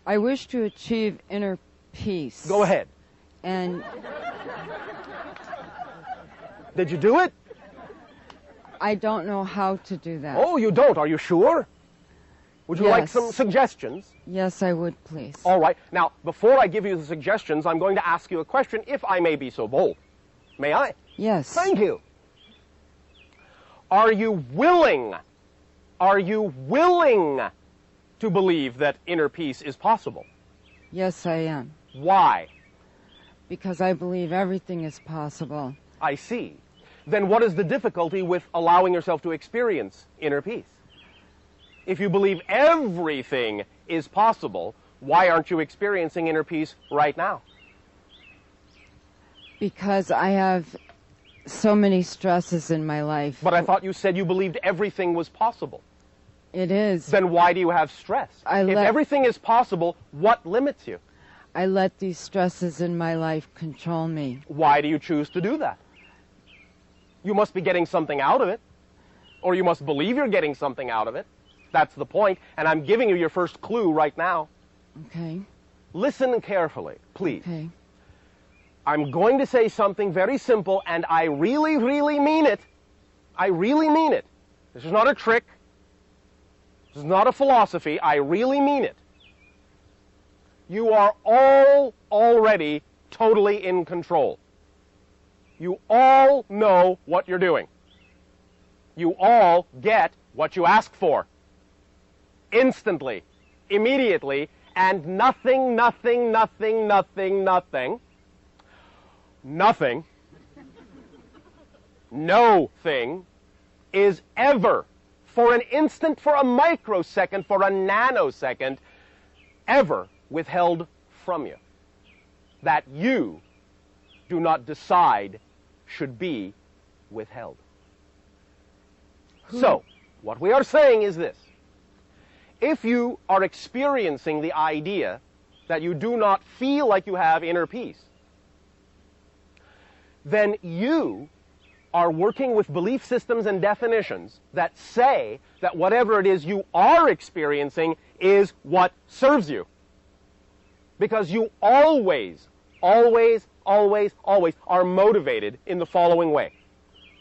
I wish to achieve inner peace. Go ahead. And did you do it? I don't know how to do that. Oh, you don't? Are you sure? Would you like Yes. some suggestions? Yes, I would, please. All right. Now, before I give you the suggestions, I'm going to ask you a question, if I may be so bold. May I? Yes. Thank you. Are you willing to believe that inner peace is possible? Yes, I am. Why? Because I believe everything is possible. I see. Then what is the difficulty with allowing yourself to experience inner peace? If you believe everything is possible, why aren't you experiencing inner peace right now? Because I have so many stresses in my life. But I thought you said you believed everything was possible. It is. Then why do you have stress? If everything is possible, what limits you? I let these stresses in my life control me. Why do you choose to do that? You must be getting something out of it. Or you must believe you're getting something out of it. That's the point. And I'm giving you your first clue right now. Okay. Listen carefully, please. Okay. I'm going to say something very simple, and I really, really mean it. I really mean it. This is not a trick. This is not a philosophy. I really mean it. You are all already totally in control. You all know what you're doing. You all get what you ask for. Instantly, immediately, and nothing, nothing, nothing, nothing, nothing, nothing, no thing is ever, for an instant, for a microsecond, for a nanosecond, ever withheld from you. That you do not decide should be withheld. So, what we are saying is this. If you are experiencing the idea that you do not feel like you have inner peace, then you are working with belief systems and definitions that say that whatever it is you are experiencing is what serves you. Because you always, always, always, always are motivated in the following way.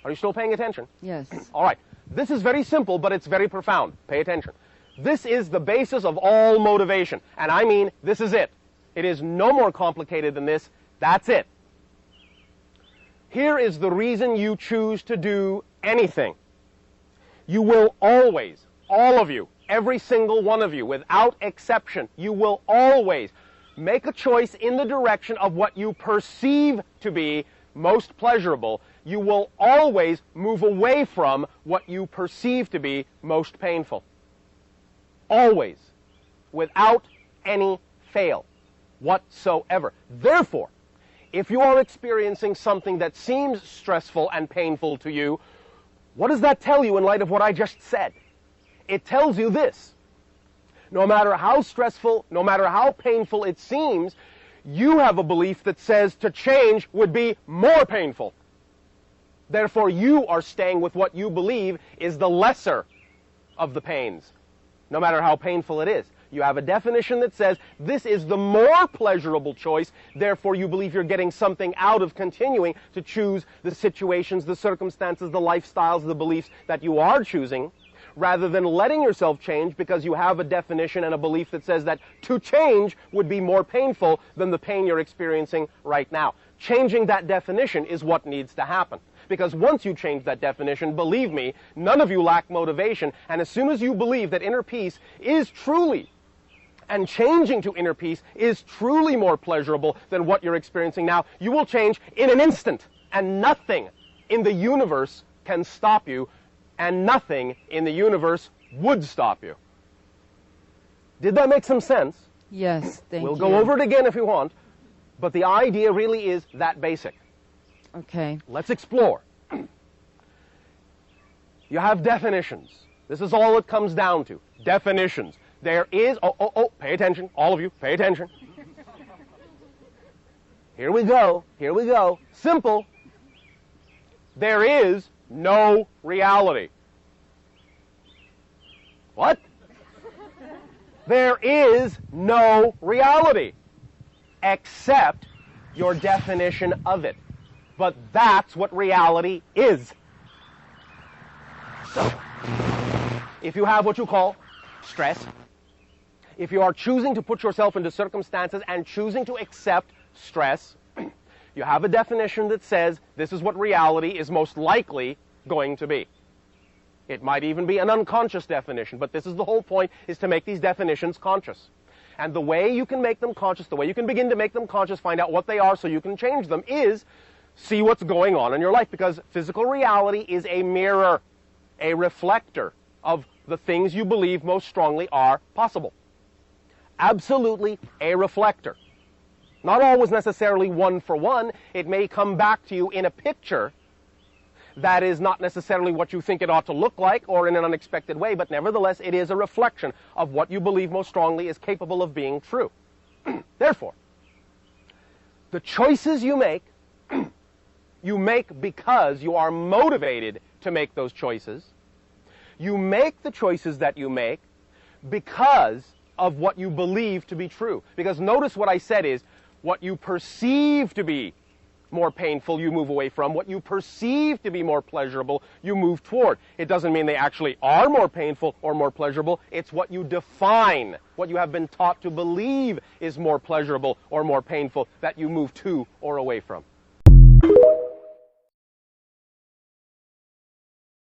Are you still paying attention? Yes. All right. This is very simple, but it's very profound. Pay attention. This is the basis of all motivation. And I mean, this is it. It is no more complicated than this. That's it. Here is the reason you choose to do anything. You will always, all of you, every single one of you, without exception, you will always make a choice in the direction of what you perceive to be most pleasurable. You will always move away from what you perceive to be most painful. Always. Without any fail whatsoever. Therefore, if you are experiencing something that seems stressful and painful to you, what does that tell you in light of what I just said? It tells you this. No matter how stressful, no matter how painful it seems, you have a belief that says to change would be more painful. Therefore, you are staying with what you believe is the lesser of the pains, no matter how painful it is. You have a definition that says this is the more pleasurable choice, therefore you believe you're getting something out of continuing to choose the situations, the circumstances, the lifestyles, the beliefs that you are choosing, rather than letting yourself change because you have a definition and a belief that says that to change would be more painful than the pain you're experiencing right now. Changing that definition is what needs to happen. Because once you change that definition, believe me, none of you lack motivation, and as soon as you believe that inner peace is truly, and changing to inner peace is truly more pleasurable than what you're experiencing now, you will change in an instant, and nothing in the universe can stop you, and nothing in the universe would stop you. Did that make some sense? Yes, thank you. We'll go over it again if you want, but the idea really is that basic. Okay. Let's explore. You have definitions. This is all it comes down to. Definitions. There is, pay attention, all of you, pay attention. Here we go, here we go. Simple. There is no reality. What? There is no reality except your definition of it. But that's what reality is. So, if you have what you call stress, if you are choosing to put yourself into circumstances and choosing to accept stress, you have a definition that says this is what reality is most likely going to be. It might even be an unconscious definition, but this is the whole point, is to make these definitions conscious. And the way you can make them conscious, the way you can begin to make them conscious, find out what they are so you can change them, is see what's going on in your life. Because physical reality is a mirror, a reflector of the things you believe most strongly are possible. Absolutely a reflector. Not always necessarily one for one. It may come back to you in a picture that is not necessarily what you think it ought to look like or in an unexpected way, but nevertheless it is a reflection of what you believe most strongly is capable of being true. Therefore, the choices you make because you are motivated to make those choices. You make the choices that you make because of what you believe to be true. Because notice what I said is, what you perceive to be more painful, you move away from. What you perceive to be more pleasurable, you move toward. It doesn't mean they actually are more painful or more pleasurable. It's what you define, what you have been taught to believe is more pleasurable or more painful, that you move to or away from.